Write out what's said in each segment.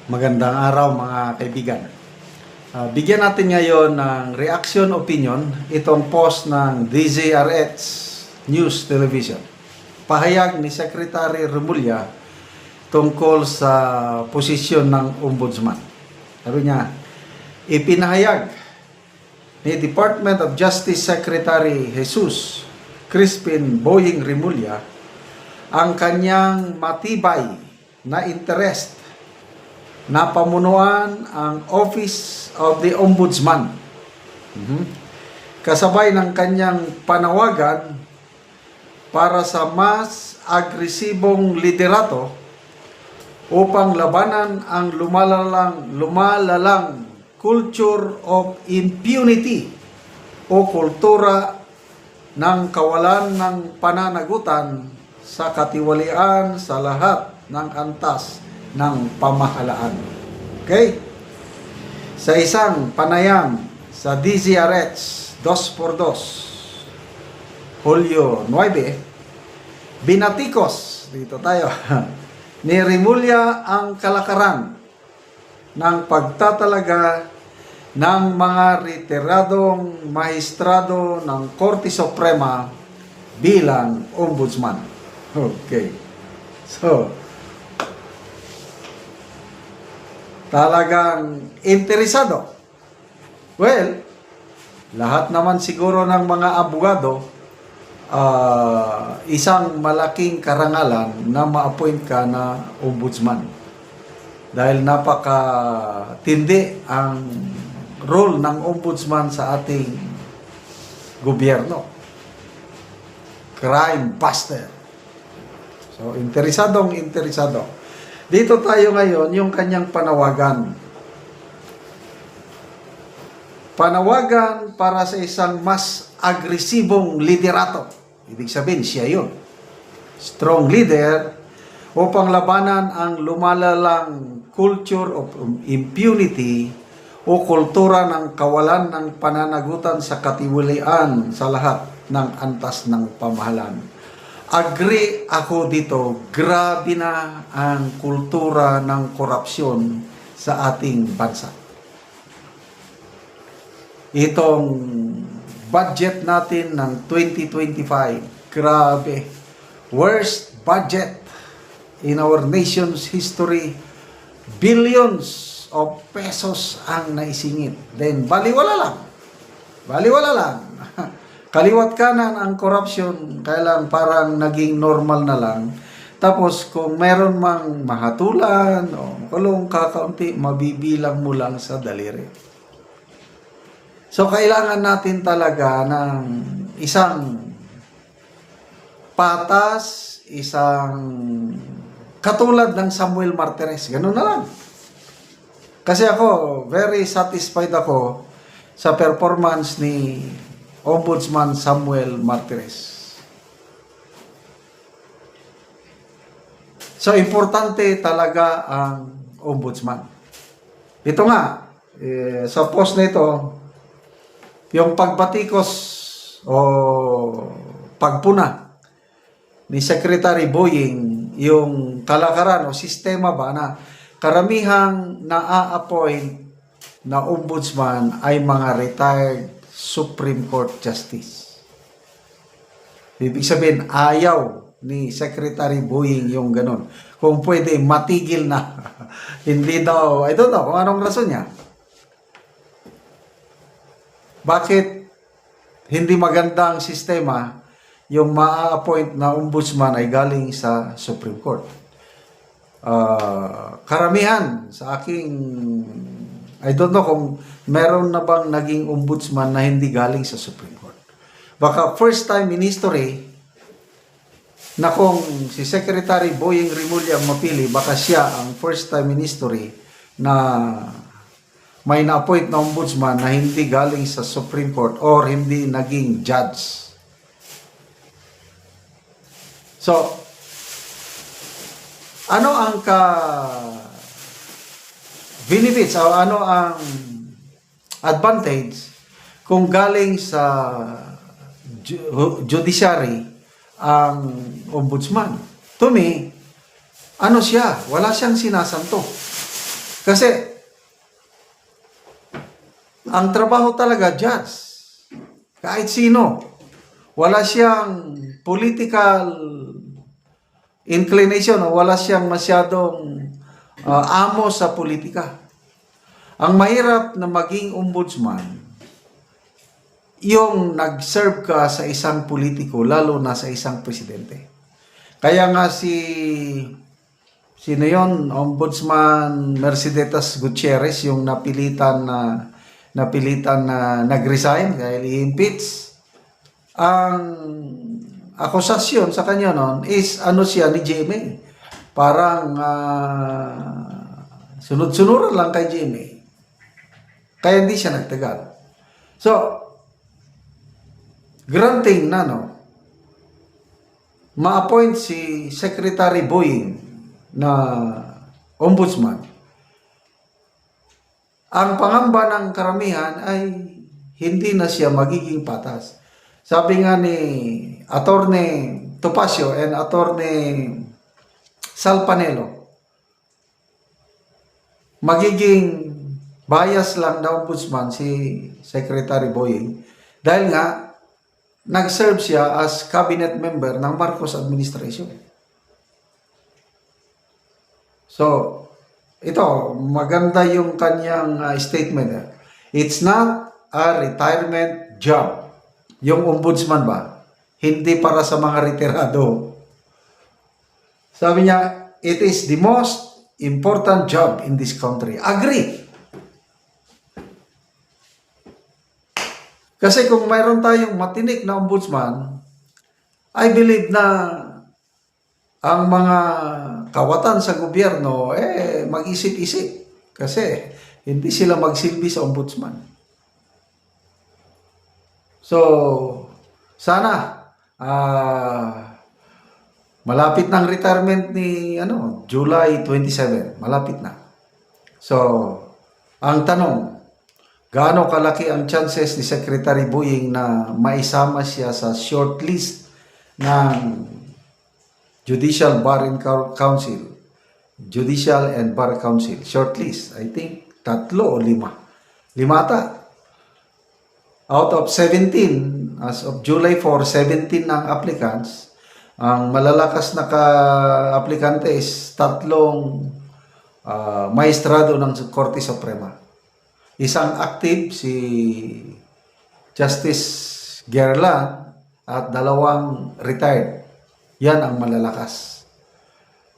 Magandang araw mga kaibigan. Bigyan natin ngayon ng reaction opinion itong post ng DZRH News Television. Pahayag ni Secretary Remulla tungkol sa posisyon ng Ombudsman. Sabi niya, ipinahayag ni Department of Justice Secretary Jesus Crispin Boying Remulla ang kanyang matibay na interest na pamunuan ang Office of the Ombudsman. Kasabay ng kanyang panawagan para sa mas agresibong liderato upang labanan ang lumalalang culture of impunity o kultura ng kawalan ng pananagutan sa katiwalian sa lahat ng antas ng pamahalaan. Okay? Sa isang panayam sa DZRH 2x2 Hulyo 9, binatikos, dito tayo, ni Remulla ang kalakaran ng pagtatalaga ng mga retiradong maestrado ng Korte Suprema bilang ombudsman. Okay. So, talagang interesado. Well, lahat naman siguro ng mga abogado, isang malaking karangalan na ma-appoint ka na ombudsman. Dahil napakatindi ang role ng ombudsman sa ating gobyerno. Crime buster. So, interesado. Dito tayo ngayon, yung kanyang panawagan. Panawagan para sa isang mas agresibong liderato. Ibig sabihin, siya yun. Strong leader upang labanan ang lumalalang culture of impunity o kultura ng kawalan ng pananagutan sa katiwalian sa lahat ng antas ng pamahalaan. Agree ako dito, grabe na ang kultura ng korupsyon sa ating bansa. Itong budget natin ng 2025, grabe. Worst budget in our nation's history. Billions of pesos ang naisingit. Then, baliwala lang. Kaliwat kanan ang corruption, kailang parang naging normal na lang. Tapos kung meron mang mahatulan o kulong kakaunti, mabibilang mo lang sa daliri. So kailangan natin talaga ng isang patas, isang katulad ng Samuel Martires. Ganun na lang. Kasi ako, very satisfied ako sa performance ni Ombudsman Samuel Martires. So, importante talaga ang ombudsman. Ito nga, sa post na ito, yung pagbatikos o pagpuna ni Secretary Boying, yung kalakaran o sistema ba na karamihang na-a-appoint na ombudsman ay mga retired Supreme Court Justice. Ibig sabihin, ayaw ni Secretary Boying yung ganun. Kung pwede, matigil na. Hindi daw, I don't know kung anong rason niya. Bakit hindi maganda ang sistema yung ma-appoint na ombudsman ay galing sa Supreme Court? Karamihan sa aking I don't know kung meron na bang naging ombudsman na hindi galing sa Supreme Court. Baka first time in history na kung si Secretary Boying Remulla ang mapili, baka siya ang first time in history na may na-appoint na ombudsman na hindi galing sa Supreme Court or hindi naging judge. So, ano ang benefits o ano ang advantage kung galing sa judiciary ang ombudsman? To me, ano siya? Wala siyang sinasanto. Kasi, ang trabaho talaga, judge, kahit sino, wala siyang political inclination o wala siyang masyadong amo sa politika. Ang mahirap na maging ombudsman, yung nag-serve ka sa isang politiko, lalo na sa isang presidente. Kaya nga sino yon, Ombudsman Mercedes Gutierrez, yung napilitan na nag-resign dahil i-impeach. Ang akusasyon sa kanya noon is ano siya ni GMA. Parang sunod-sunuran lang kay GMA. Kaya hindi siya nagtagal. So, granting na ma-appoint si Secretary Boying na ombudsman, ang pangamba ng karamihan ay hindi na siya magiging patas. Sabi nga ni Attorney Topacio and Attorney Salpanelo, magiging bias lang na ombudsman si Secretary Boying dahil nga nag-serve siya as cabinet member ng Marcos administration. So, ito, maganda yung kanyang statement. It's not a retirement job. Yung ombudsman ba? Hindi para sa mga retirado. Sabi niya, it is the most important job in this country. Agree. Kasi kung mayroon tayong matinik na ombudsman, I believe na ang mga kawatan sa gobyerno, mag-isip-isip. Kasi hindi sila magsilbi sa ombudsman. So, sana, malapit ng retirement ni July 27. Malapit na. So, ang tanong, gaano kalaki ang chances ni Secretary Boying na maisama siya sa shortlist ng Judicial Bar and Council? Judicial and Bar Council. Shortlist. I think 3 o 5. 5 ata. Out of 17, as of July 4, 17 ang applicants. Ang malalakas na ka-aplikante is 3 maestrado ng Korte Suprema. Isang active, si Justice Gerland, at 2 retired. Yan ang malalakas.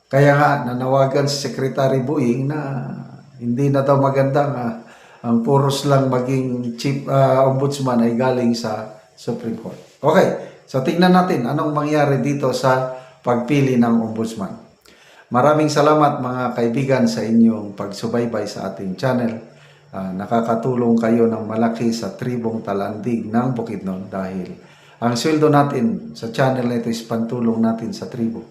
Kaya nga, nanawagan si Secretary Boying na hindi na daw magandang ang puros lang maging chief ombudsman ay galing sa Supreme Court. Okay, so tingnan natin anong mangyari dito sa pagpili ng ombudsman. Maraming salamat mga kaibigan sa inyong pagsubaybay sa ating channel. Nakakatulong kayo ng malaki sa tribong Talandig ng Bukidnon dahil ang sweldo natin sa channel na ito is pantulong natin sa tribo.